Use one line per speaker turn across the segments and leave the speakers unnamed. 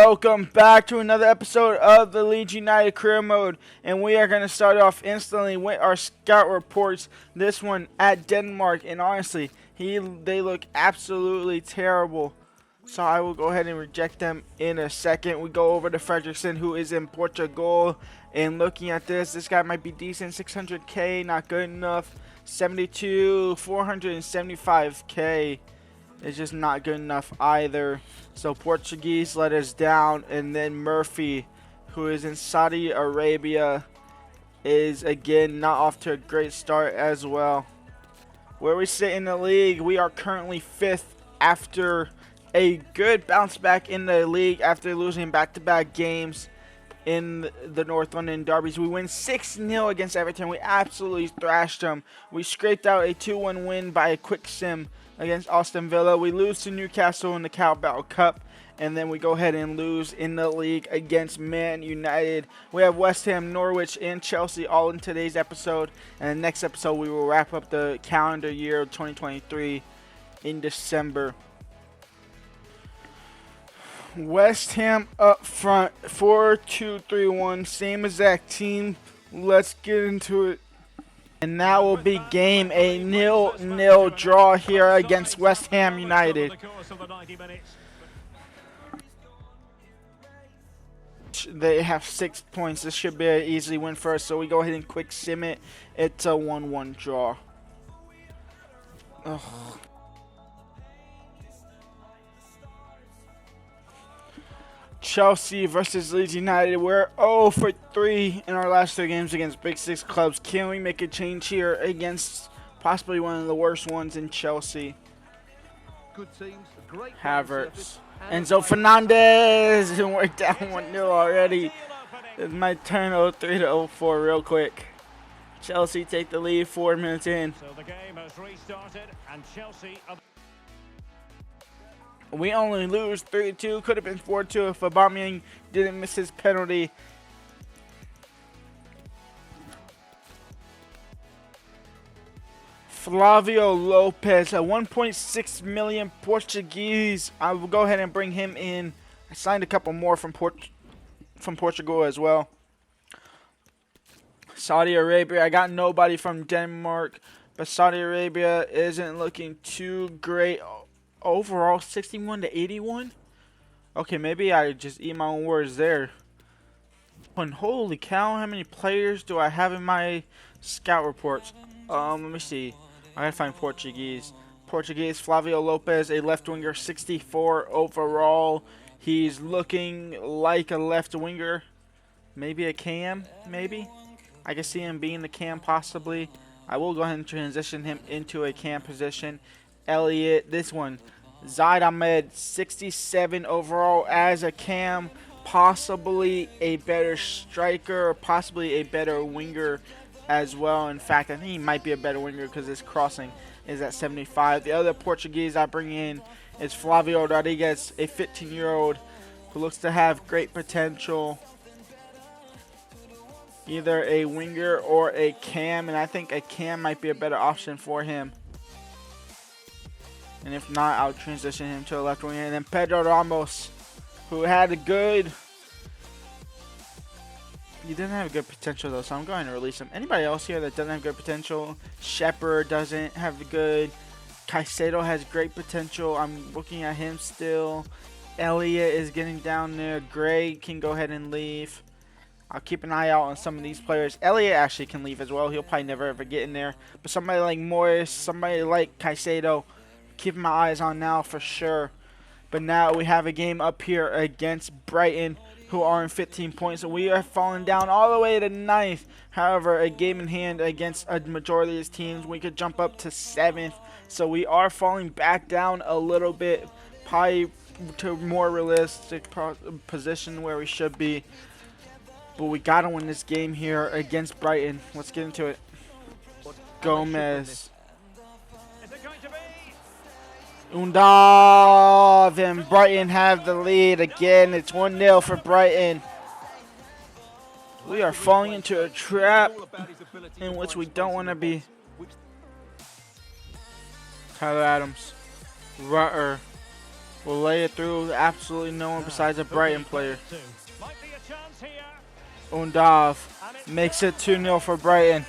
welcome back to another episode of the Leeds United Career Mode, and we are going to start off instantly with our scout reports. This one at Denmark, and honestly, they look absolutely terrible. So I will go ahead and reject them in a second. We go over to Fredrickson, who is in Portugal, and looking at this guy might be decent. 600k, not good enough. 72, 475k. It's just not good enough either. So Portuguese let us down, and then Murphy, who is in Saudi Arabia, is again not off to a great start as well. Where we sit in the league, we are currently 5th after a good bounce back in the league after losing back-to-back games in the North London derbies. We win 6-0 against Everton. We absolutely thrashed them. We scraped out a 2-1 win by a quick sim against Aston Villa. We lose to Newcastle in the Carabao Cup, and then we go ahead and lose in the league against Man United. We have West Ham, Norwich, and Chelsea all in today's episode, and the next episode we will wrap up the calendar year of 2023 in December. West Ham up front, 4-2-3-1, same exact team. Let's get into it. And that will be game, a 0-0 draw here against West Ham United. They have 6 points. This should be an easy win for us, so we go ahead and quick sim it. It's a 1-1 draw. Ugh. Chelsea versus Leeds United. We're 0-3 in our last 3 games against Big Six clubs. Can we make a change here against possibly one of the worst ones in Chelsea?
Good teams, great
Havertz. Enzo Fernandez. And we're down 1-0 already. It might turn 0-3 to 0-4 real quick. Chelsea take the lead 4 minutes in.
So the game has restarted and Chelsea are...
We only lose 3-2. Could have been 4-2 if Aubameyang didn't miss his penalty. Flavio Lopez, a 1.6 million Portuguese. I will go ahead and bring him in. I signed a couple more from Portugal as well. Saudi Arabia, I got nobody from Denmark, but Saudi Arabia isn't looking too great. Overall, 61-81. Okay, maybe I just eat my own words there. And holy cow, how many players do I have in my scout reports? Let me see. I gotta find Portuguese. Flavio Lopez, a left winger, 64 overall. He's looking like a left winger. Maybe a cam, maybe. I can see him being the cam possibly. I will go ahead and transition him into a cam position. Elliott, this one, Zaid Ahmed, 67 overall as a cam, possibly a better striker, possibly a better winger as well. In fact, I think he might be a better winger because his crossing is at 75. The other Portuguese I bring in is Flavio Rodriguez, a 15-year-old who looks to have great potential. Either a winger or a cam, and I think a cam might be a better option for him. And if not, I'll transition him to a left winger. And then Pedro Ramos, who had a good... He didn't have good potential, though, so I'm going to release him. Anybody else here that doesn't have good potential? Shepherd doesn't have good. Caicedo has great potential. I'm looking at him still. Elliott is getting down there. Gray can go ahead and leave. I'll keep an eye out on some of these players. Elliott actually can leave as well. He'll probably never ever get in there. But somebody like Morris, somebody like Caicedo, keeping my eyes on now for sure. But now we have a game up here against Brighton, who are in 15 points, and we are falling down all the way to 9th. However, a game in hand against a majority of these teams, we could jump up to 7th. So we are falling back down a little bit, probably to a more realistic position where we should be. But we got to win this game here against Brighton. Let's get into it. Gomez. Undav, and Brighton have the lead again. It's 1-0 for Brighton. We are falling into a trap in which we don't want to be. Tyler Adams, Rutter, will lay it through absolutely no one besides a Brighton player.
Might be a chance here.
Undav makes it 2-0 for Brighton.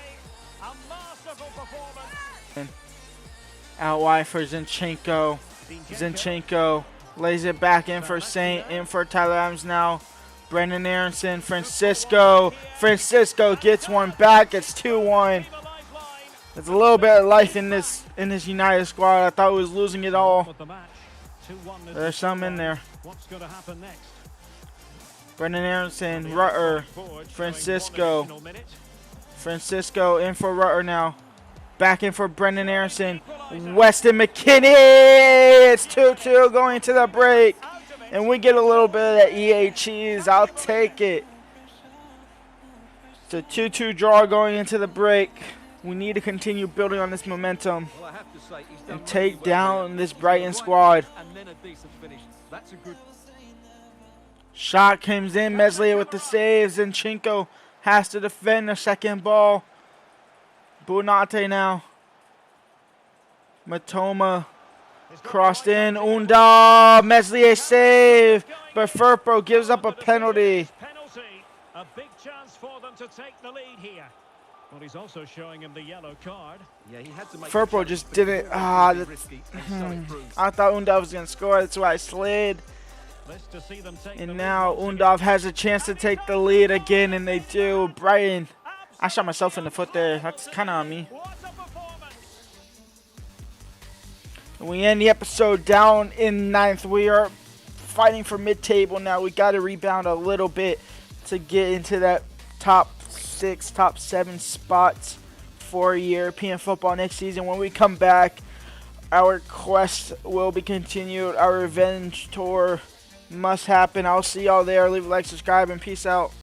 A masterful performance.
Out wide for Zinchenko. Zinchenko lays it back in for Saint, in for Tyler Adams now. Brendan Aronson, Francisco gets one back. It's 2-1. There's a little bit of life in this United squad. I thought we was losing it all. There's some in there.
What's going to happen next?
Brendan Aronson, Rutter, Francisco in for Rutter now. Back in for Brendan Aronson. Weston McKinney. It's 2-2 going to the break. And we get a little bit of that EA cheese. I'll take it. It's a 2-2 draw going into the break. We need to continue building on this momentum
Well, I have to say, he's done
and take
really well
down
there.
this Brighton
Right
squad.
and then a decent finish. That's a good.
Shot comes in. Meslier with the saves. Zinchenko has to defend the second ball. Bunate now. Matoma crossed in. Unda. Meslier save. But Firpo gives up a penalty.
Penalty. A big chance for them to take the lead here. Well, he's also showing him the yellow card.
Yeah, he had to make
Firpo
the
just
challenge,
didn't.
but it was really
That's,
risky, and so it proves.
I thought Undav was going to score. That's why I slid.
Let's to see them take the
And
lead
now
once
Undav has a chance to take the lead again, and they do. Brighton. I shot myself in the foot there. That's kind of on me.
again. What a performance.
And we end the episode down in 9th. We are fighting for mid-table now. We got to rebound a little bit to get into that top 6, top 7 spots for European football next season. When we come back, our quest will be continued. Our revenge tour must happen. I'll see y'all there. Leave a like, subscribe, and peace out.